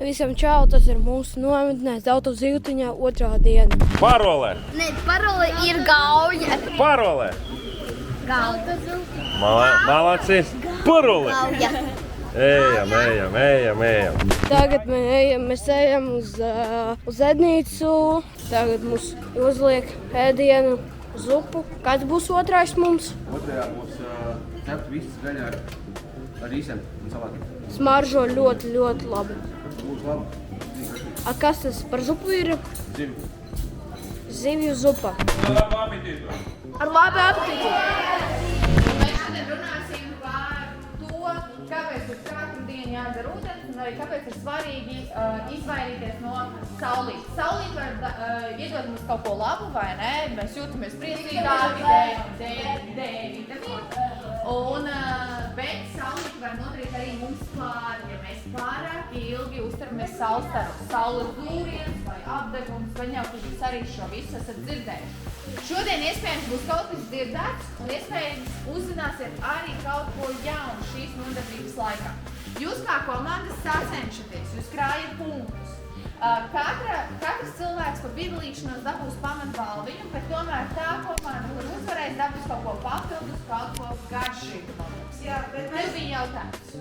Visam čau, tas ir mūsu nometnē Zelta Zivtiņā 2. diena. Parole! Nē, parole ir gauja. Parole! Gauja. Malacis! Parole! Gauja. Ejam! Tagad mēs ejam uz ēdnīcu. Tagad mums uzliek ēdienu zupu. Kāds būs otrais mums? Otrajā būs cept vistas gaļā ar rīsiem un salātiem. Smaržo ļoti labi. Būs labi. Kas tas par zupu ir? Zivju. Zivju zupa. Ar labu apetīti! Mēs šodien runāsim par to, kāpēc uz katru dienu jādzer ūdens un arī kāpēc ir svarīgi izvairīties no saulītes. Saulīt var iedot mums kaut ko labu, vai ne? Mēs jūtamies priecīgāki, D vitamīnu. Bet saulīt var nodarīt arī mums pāri, ja mēs pārāk ilgi uzturamies saulstaros. Saules dūriens vai apdegums, vai jau jūs arī šo visu esat dzirdējuši. Šodien iespējams būs kaut kas dzirdēts un iespējams uzzināsiet arī kaut ko jaunu šīs nodarbības laikā. Jūs kā komandas sacenšaties, jūs krājat punktus. Katrs cilvēks pa bībelīšanos dabūs pamatbalviņu, bet tomēr tā komanda, kur uzvarēs, dabūs kaut ko papildus, kaut ko garšīgu. Jā, bet tev bija jautājums.